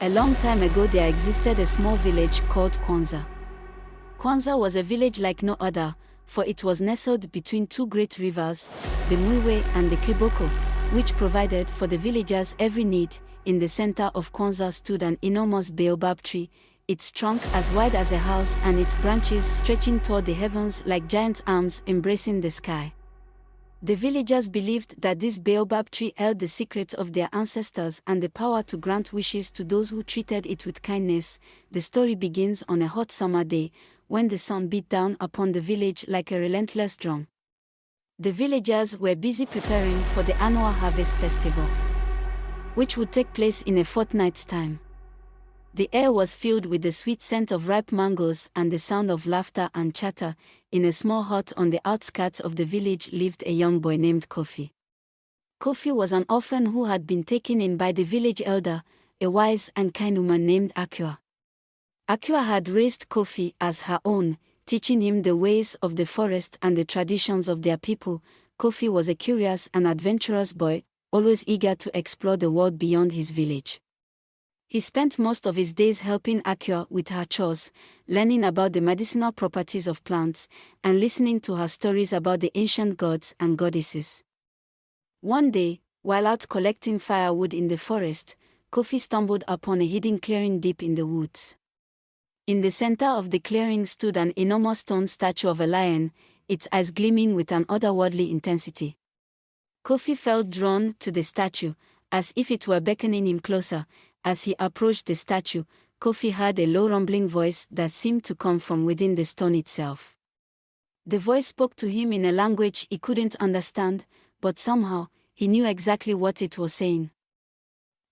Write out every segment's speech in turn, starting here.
A long time ago there existed a small village called Kwanzaa. Kwanzaa was a village like no other, for it was nestled between two great rivers, the Mwiwe and the Kiboko, which provided for the villagers every need. In the center of Kwanzaa stood an enormous baobab tree, its trunk as wide as a house and its branches stretching toward the heavens like giant arms embracing the sky. The villagers believed that this baobab tree held the secrets of their ancestors and the power to grant wishes to those who treated it with kindness. The story begins on a hot summer day, when the sun beat down upon the village like a relentless drum. The villagers were busy preparing for the annual harvest festival, which would take place in a fortnight's time. The air was filled with the sweet scent of ripe mangoes and the sound of laughter and chatter. In a small hut on the outskirts of the village lived a young boy named Kofi. Kofi was an orphan who had been taken in by the village elder, a wise and kind woman named Akua. Akua had raised Kofi as her own, teaching him the ways of the forest and the traditions of their people. Kofi was a curious and adventurous boy, always eager to explore the world beyond his village. He spent most of his days helping Akua with her chores, learning about the medicinal properties of plants, and listening to her stories about the ancient gods and goddesses. One day, while out collecting firewood in the forest, Kofi stumbled upon a hidden clearing deep in the woods. In the center of the clearing stood an enormous stone statue of a lion, its eyes gleaming with an otherworldly intensity. Kofi felt drawn to the statue, as if it were beckoning him closer. As he approached the statue, Kofi heard a low rumbling voice that seemed to come from within the stone itself. The voice spoke to him in a language he couldn't understand, but somehow, he knew exactly what it was saying.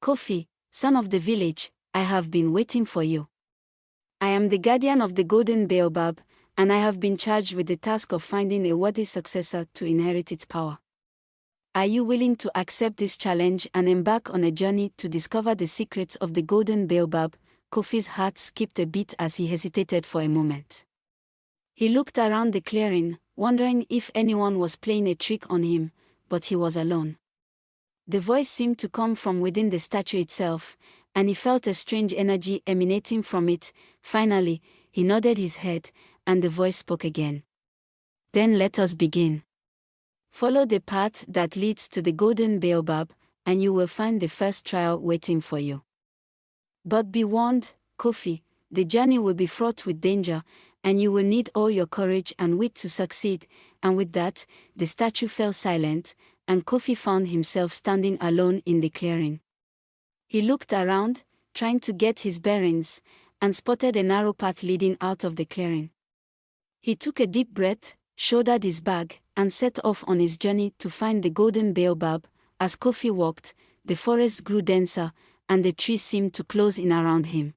"Kofi, son of the village, I have been waiting for you. I am the guardian of the golden baobab, and I have been charged with the task of finding a worthy successor to inherit its power. Are you willing to accept this challenge and embark on a journey to discover the secrets of the golden baobab?" Kofi's heart skipped a beat as he hesitated for a moment. He looked around the clearing, wondering if anyone was playing a trick on him, but he was alone. The voice seemed to come from within the statue itself, and he felt a strange energy emanating from it. Finally, he nodded his head, and the voice spoke again. "Then let us begin. Follow the path that leads to the golden baobab, and you will find the first trial waiting for you. But be warned, Kofi, the journey will be fraught with danger, and you will need all your courage and wit to succeed." And with that, the statue fell silent, and Kofi found himself standing alone in the clearing. He looked around, trying to get his bearings, and spotted a narrow path leading out of the clearing. He took a deep breath, shouldered his bag, and set off on his journey to find the golden baobab. As Kofi walked, the forest grew denser, and the trees seemed to close in around him.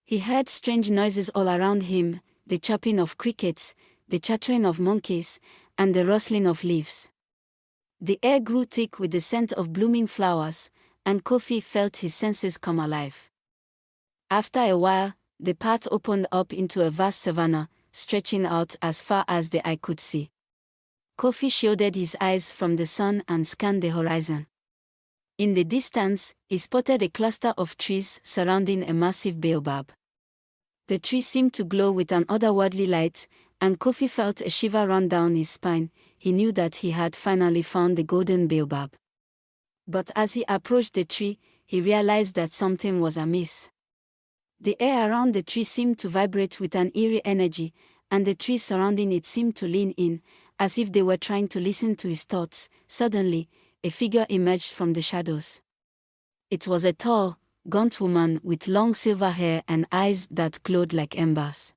He heard strange noises all around him, the chirping of crickets, the chattering of monkeys, and the rustling of leaves. The air grew thick with the scent of blooming flowers, and Kofi felt his senses come alive. After a while, the path opened up into a vast savanna, stretching out as far as the eye could see. Kofi shielded his eyes from the sun and scanned the horizon. In the distance, he spotted a cluster of trees surrounding a massive baobab. The tree seemed to glow with an otherworldly light, and Kofi felt a shiver run down his spine. He knew that he had finally found the golden baobab. But as he approached the tree, he realized that something was amiss. The air around the tree seemed to vibrate with an eerie energy, and the trees surrounding it seemed to lean in, as if they were trying to listen to his thoughts. Suddenly, a figure emerged from the shadows. It was a tall, gaunt woman with long silver hair and eyes that glowed like embers.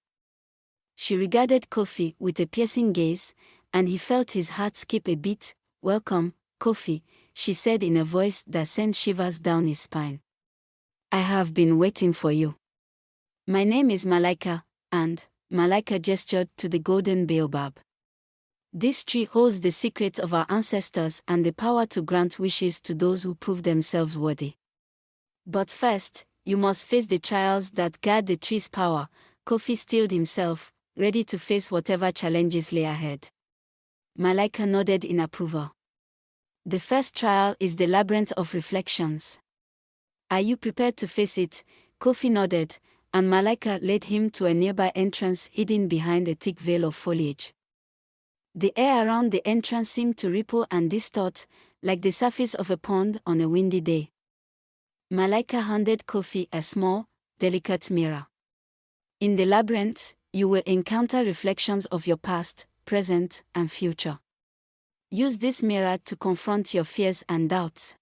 She regarded Kofi with a piercing gaze, and he felt his heart skip a beat. "Welcome, Kofi," she said in a voice that sent shivers down his spine. "I have been waiting for you. My name is Malaika," and Malaika gestured to the golden baobab. "This tree holds the secrets of our ancestors and the power to grant wishes to those who prove themselves worthy. But first, you must face the trials that guard the tree's power." Kofi steeled himself, ready to face whatever challenges lay ahead. Malaika nodded in approval. "The first trial is the labyrinth of reflections. Are you prepared to face it? Kofi nodded, and Malika led him to a nearby entrance hidden behind a thick veil of foliage. The air around the entrance seemed to ripple and distort, like the surface of a pond on a windy day. Malika handed Kofi a small, delicate mirror. In the labyrinth, you will encounter reflections of your past, present, and future. Use this mirror to confront your fears and doubts.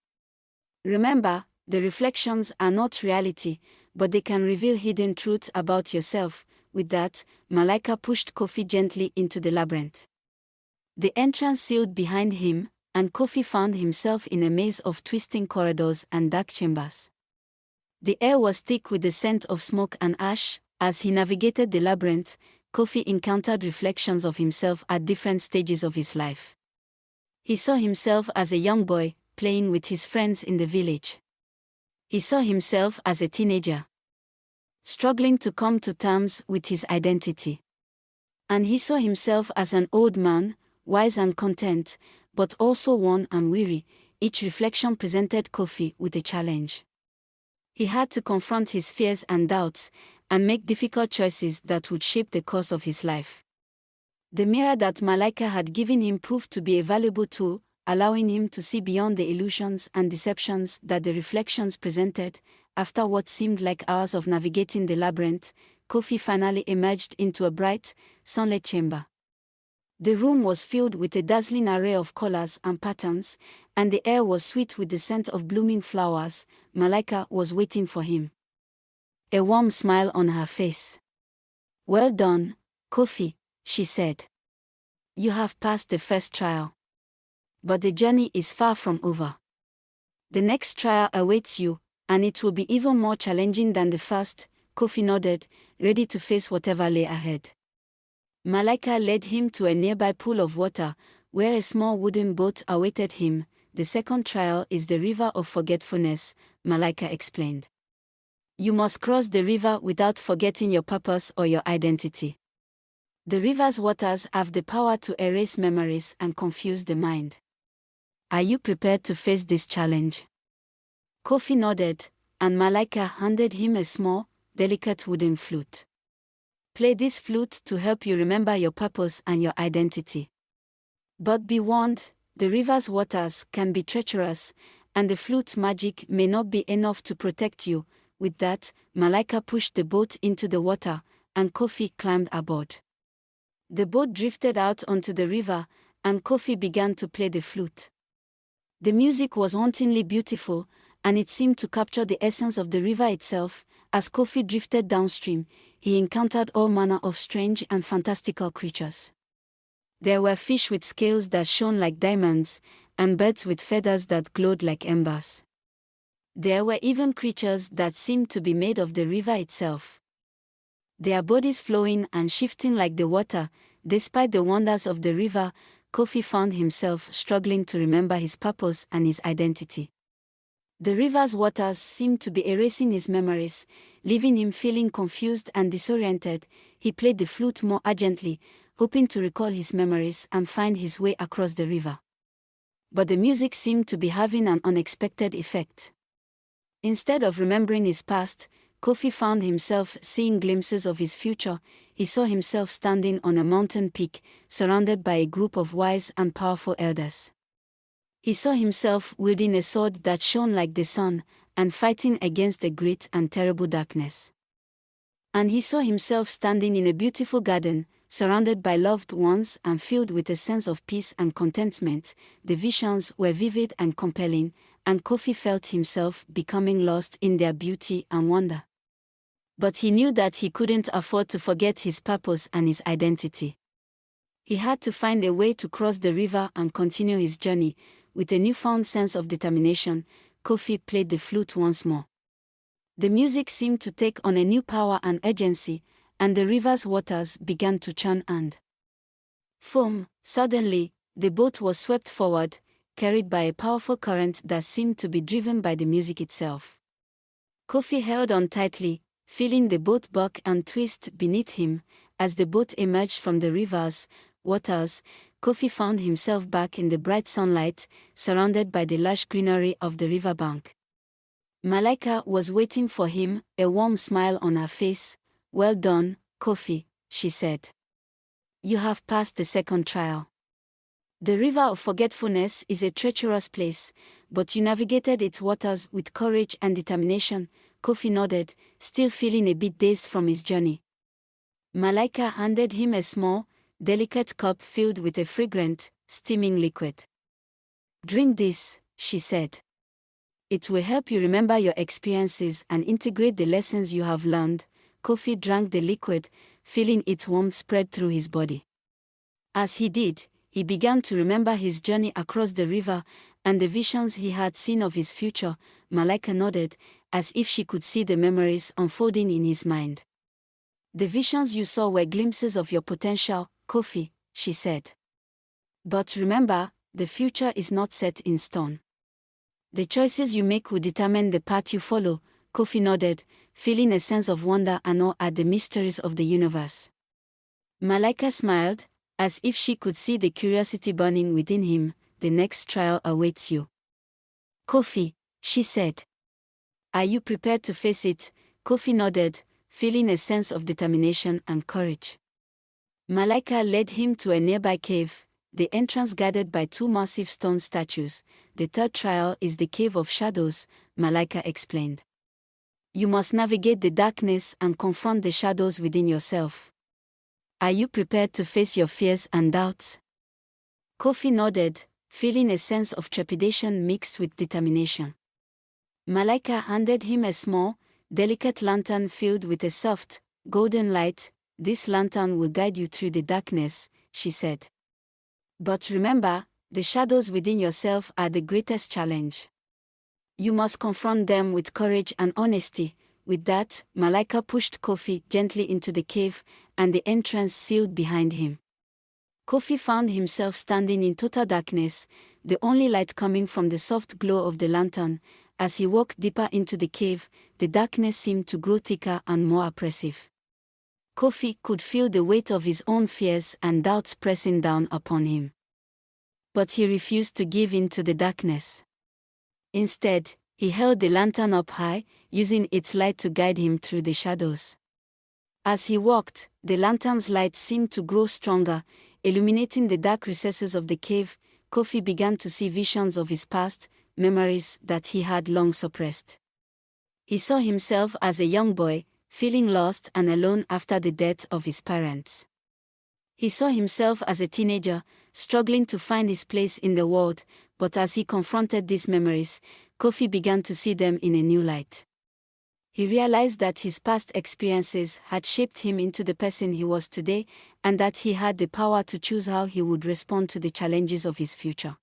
Remember, the reflections are not reality, but they can reveal hidden truths about yourself. With that, Malika pushed Kofi gently into the labyrinth. The entrance sealed behind him, and Kofi found himself in a maze of twisting corridors and dark chambers. The air was thick with the scent of smoke and ash. As he navigated the labyrinth, Kofi encountered reflections of himself at different stages of his life. He saw himself as a young boy, playing with his friends in the village. He saw himself as a teenager, struggling to come to terms with his identity. And he saw himself as an old man, wise and content, but also worn and weary. Each reflection presented Kofi with a challenge. He had to confront his fears and doubts, and make difficult choices that would shape the course of his life. The mirror that Malika had given him proved to be a valuable tool, allowing him to see beyond the illusions and deceptions that the reflections presented. After what seemed like hours of navigating the labyrinth, Kofi finally emerged into a bright, sunlit chamber. The room was filled with a dazzling array of colors and patterns, and the air was sweet with the scent of blooming flowers. Malika was waiting for him, a warm smile on her face. "Well done, Kofi," she said. "You have passed the first trial. But the journey is far from over. The next trial awaits you, and it will be even more challenging than the first." Kofi nodded, ready to face whatever lay ahead. Malika led him to a nearby pool of water, where a small wooden boat awaited him. "The second trial is the River of Forgetfulness," Malika explained. "You must cross the river without forgetting your purpose or your identity. The river's waters have the power to erase memories and confuse the mind. Are you prepared to face this challenge?" Kofi nodded, and Malika handed him a small, delicate wooden flute. "Play this flute to help you remember your purpose and your identity. But be warned, the river's waters can be treacherous, and the flute's magic may not be enough to protect you." With that, Malika pushed the boat into the water, and Kofi climbed aboard. The boat drifted out onto the river, and Kofi began to play the flute. The music was hauntingly beautiful, and it seemed to capture the essence of the river itself. As Kofi drifted downstream, he encountered all manner of strange and fantastical creatures. There were fish with scales that shone like diamonds, and birds with feathers that glowed like embers. There were even creatures that seemed to be made of the river itself, their bodies flowing and shifting like the water. Despite the wonders of the river, Kofi found himself struggling to remember his purpose and his identity. The river's waters seemed to be erasing his memories, leaving him feeling confused and disoriented. He played the flute more urgently, hoping to recall his memories and find his way across the river. But the music seemed to be having an unexpected effect. Instead of remembering his past, Kofi found himself seeing glimpses of his future. He saw himself standing on a mountain peak, surrounded by a group of wise and powerful elders. He saw himself wielding a sword that shone like the sun, and fighting against a great and terrible darkness. And he saw himself standing in a beautiful garden, surrounded by loved ones and filled with a sense of peace and contentment. The visions were vivid and compelling, and Kofi felt himself becoming lost in their beauty and wonder. But he knew that he couldn't afford to forget his purpose and his identity. He had to find a way to cross the river and continue his journey. With a newfound sense of determination, Kofi played the flute once more. The music seemed to take on a new power and urgency, and the river's waters began to churn and foam. Suddenly, the boat was swept forward, carried by a powerful current that seemed to be driven by the music itself. Kofi held on tightly, feeling the boat buck and twist beneath him. As the boat emerged from the river's waters, Kofi found himself back in the bright sunlight, surrounded by the lush greenery of the riverbank. Malaika was waiting for him, a warm smile on her face. "Well done, Kofi," she said. "You have passed the second trial. The river of forgetfulness is a treacherous place, but you navigated its waters with courage and determination." Kofi nodded, still feeling a bit dazed from his journey. Malaika handed him a small, delicate cup filled with a fragrant, steaming liquid. "Drink this," she said. "It will help you remember your experiences and integrate the lessons you have learned." Kofi drank the liquid, feeling its warmth spread through his body. As he did, he began to remember his journey across the river and the visions he had seen of his future. Malaika nodded, as if she could see the memories unfolding in his mind. "The visions you saw were glimpses of your potential, Kofi," she said. "But remember, the future is not set in stone. The choices you make will determine the path you follow." Kofi nodded, feeling a sense of wonder and awe at the mysteries of the universe. Malaika smiled, as if she could see the curiosity burning within him. "The next trial awaits you, Kofi," she said. "Are you prepared to face it?" Kofi nodded, feeling a sense of determination and courage. Malaika led him to a nearby cave, the entrance guarded by two massive stone statues. "The third trial is the Cave of Shadows," Malaika explained. "You must navigate the darkness and confront the shadows within yourself. Are you prepared to face your fears and doubts?" Kofi nodded, feeling a sense of trepidation mixed with determination. Malaika handed him a small, delicate lantern filled with a soft, golden light. "This lantern will guide you through the darkness," she said. "But remember, the shadows within yourself are the greatest challenge. You must confront them with courage and honesty." With that, Malaika pushed Kofi gently into the cave, and the entrance sealed behind him. Kofi found himself standing in total darkness, the only light coming from the soft glow of the lantern. As he walked deeper into the cave, the darkness seemed to grow thicker and more oppressive. Kofi could feel the weight of his own fears and doubts pressing down upon him. But he refused to give in to the darkness. Instead, he held the lantern up high, using its light to guide him through the shadows. As he walked, the lantern's light seemed to grow stronger, illuminating the dark recesses of the cave. Kofi began to see visions of his past, memories that he had long suppressed. He saw himself as a young boy, feeling lost and alone after the death of his parents. He saw himself as a teenager, struggling to find his place in the world, but as he confronted these memories, Kofi began to see them in a new light. He realized that his past experiences had shaped him into the person he was today, and that he had the power to choose how he would respond to the challenges of his future.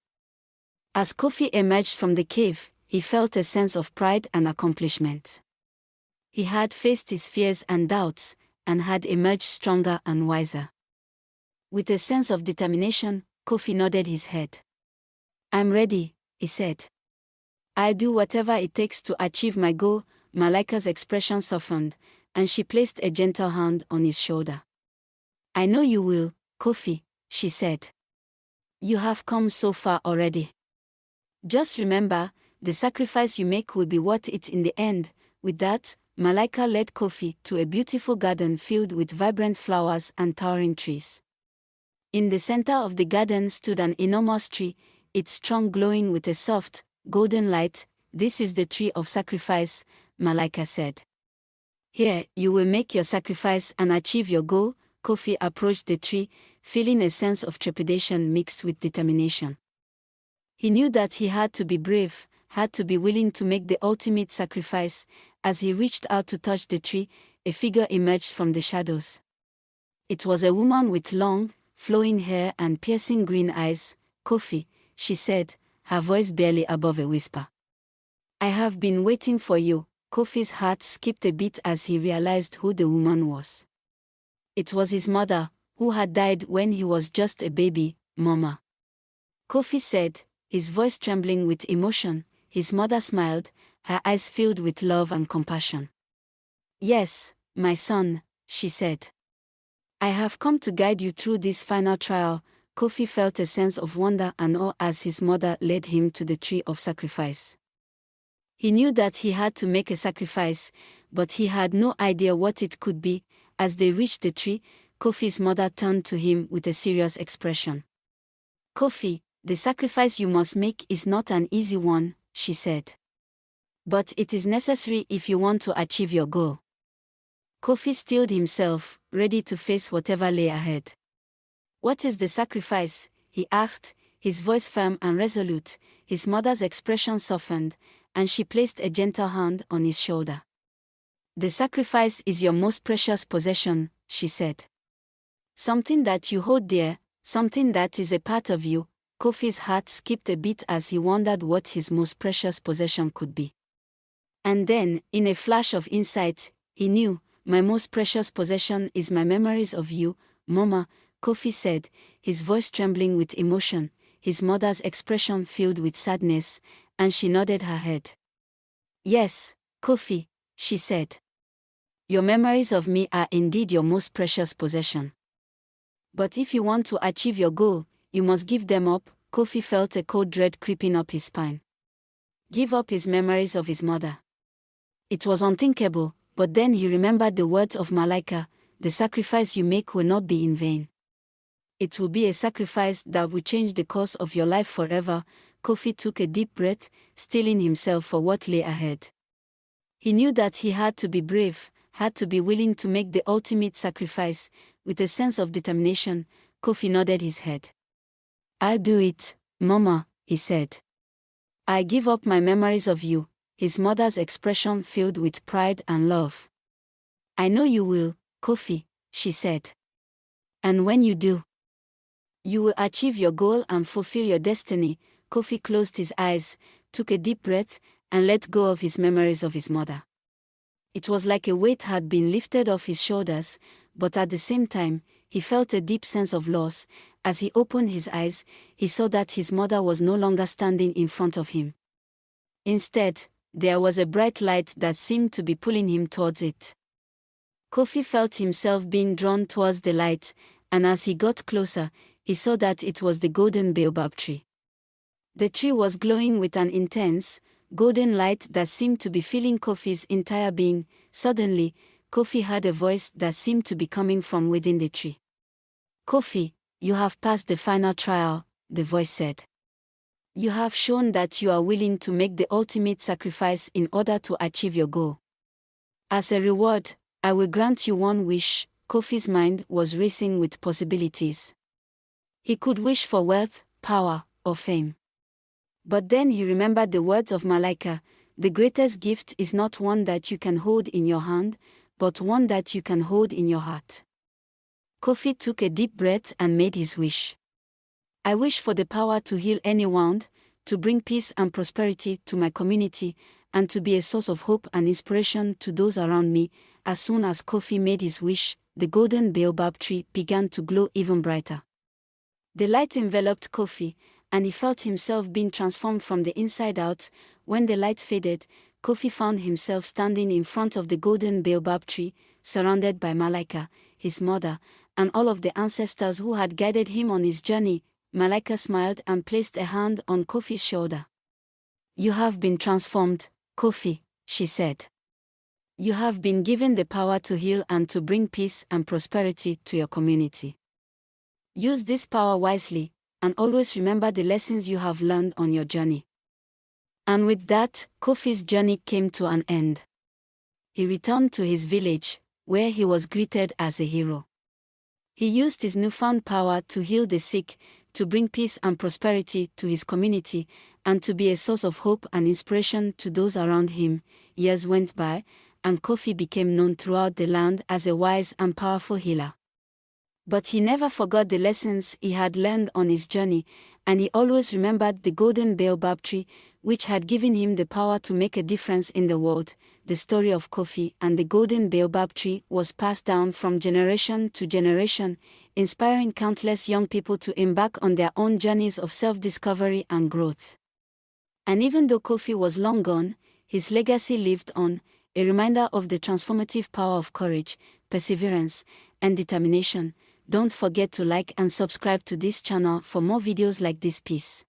As Kofi emerged from the cave, he felt a sense of pride and accomplishment. He had faced his fears and doubts, and had emerged stronger and wiser. With a sense of determination, Kofi nodded his head. "I'm ready," he said. "I'll do whatever it takes to achieve my goal." Malaika's expression softened, and she placed a gentle hand on his shoulder. "I know you will, Kofi," she said. "You have come so far already. Just remember, the sacrifice you make will be worth it in the end." With that, Malaika led Kofi to a beautiful garden filled with vibrant flowers and towering trees. In the center of the garden stood an enormous tree, its trunk glowing with a soft, golden light. "This is the tree of sacrifice," Malaika said. "Here, you will make your sacrifice and achieve your goal." Kofi approached the tree, feeling a sense of trepidation mixed with determination. He knew that he had to be brave, had to be willing to make the ultimate sacrifice. As he reached out to touch the tree, a figure emerged from the shadows. It was a woman with long, flowing hair and piercing green eyes. "Kofi," she said, her voice barely above a whisper. "I have been waiting for you." Kofi's heart skipped a beat as he realized who the woman was. It was his mother, who had died when he was just a baby. "Mama," Kofi said, his voice trembling with emotion. His mother smiled, her eyes filled with love and compassion. "Yes, my son," she said. "I have come to guide you through this final trial." Kofi felt a sense of wonder and awe as his mother led him to the tree of sacrifice. He knew that he had to make a sacrifice, but he had no idea what it could be. As they reached the tree, Kofi's mother turned to him with a serious expression. "Kofi, the sacrifice you must make is not an easy one," she said. "But it is necessary if you want to achieve your goal." Kofi steeled himself, ready to face whatever lay ahead. "What is the sacrifice?" he asked, his voice firm and resolute. His mother's expression softened, and she placed a gentle hand on his shoulder. "The sacrifice is your most precious possession," she said. "Something that you hold dear, something that is a part of you." Kofi's heart skipped a beat as he wondered what his most precious possession could be. And then, in a flash of insight, he knew, "My most precious possession is my memories of you, Mama," Kofi said, his voice trembling with emotion, his mother's expression filled with sadness, and she nodded her head. "Yes, Kofi," she said. "Your memories of me are indeed your most precious possession. But if you want to achieve your goal, you must give them up." Kofi felt a cold dread creeping up his spine. Give up his memories of his mother. It was unthinkable, but then he remembered the words of Malaika, "The sacrifice you make will not be in vain. It will be a sacrifice that will change the course of your life forever." Kofi took a deep breath, steeling himself for what lay ahead. He knew that he had to be brave, had to be willing to make the ultimate sacrifice. With a sense of determination, Kofi nodded his head. "I'll do it, Mama," he said. "I give up my memories of you," his mother's expression filled with pride and love. "I know you will, Kofi," she said. "And when you do, you will achieve your goal and fulfill your destiny." Kofi closed his eyes, took a deep breath, and let go of his memories of his mother. It was like a weight had been lifted off his shoulders, but at the same time, he felt a deep sense of loss. As he opened his eyes, he saw that his mother was no longer standing in front of him. Instead, there was a bright light that seemed to be pulling him towards it. Kofi felt himself being drawn towards the light, and as he got closer, he saw that it was the golden baobab tree. The tree was glowing with an intense, golden light that seemed to be filling Kofi's entire being. Suddenly, Kofi heard a voice that seemed to be coming from within the tree. "Kofi, you have passed the final trial," the voice said. "You have shown that you are willing to make the ultimate sacrifice in order to achieve your goal. As a reward, I will grant you one wish." Kofi's mind was racing with possibilities. He could wish for wealth, power, or fame. But then he remembered the words of Malaika, "The greatest gift is not one that you can hold in your hand, but one that you can hold in your heart." Kofi took a deep breath and made his wish. "I wish for the power to heal any wound, to bring peace and prosperity to my community, and to be a source of hope and inspiration to those around me." As soon as Kofi made his wish, the golden baobab tree began to glow even brighter. The light enveloped Kofi, and he felt himself being transformed from the inside out. When the light faded, Kofi found himself standing in front of the golden baobab tree, surrounded by Malaika, his mother, and all of the ancestors who had guided him on his journey. Malaika smiled and placed a hand on Kofi's shoulder. "You have been transformed, Kofi," she said. "You have been given the power to heal and to bring peace and prosperity to your community. Use this power wisely, and always remember the lessons you have learned on your journey." And with that, Kofi's journey came to an end. He returned to his village, where he was greeted as a hero. He used his newfound power to heal the sick, to bring peace and prosperity to his community, and to be a source of hope and inspiration to those around him. Years went by, and Kofi became known throughout the land as a wise and powerful healer. But he never forgot the lessons he had learned on his journey, and he always remembered the golden baobab tree, which had given him the power to make a difference in the world. The story of Kofi and the golden baobab tree was passed down from generation to generation, inspiring countless young people to embark on their own journeys of self-discovery and growth. And even though Kofi was long gone, his legacy lived on, a reminder of the transformative power of courage, perseverance, and determination. Don't forget to like and subscribe to this channel for more videos like this. Peace.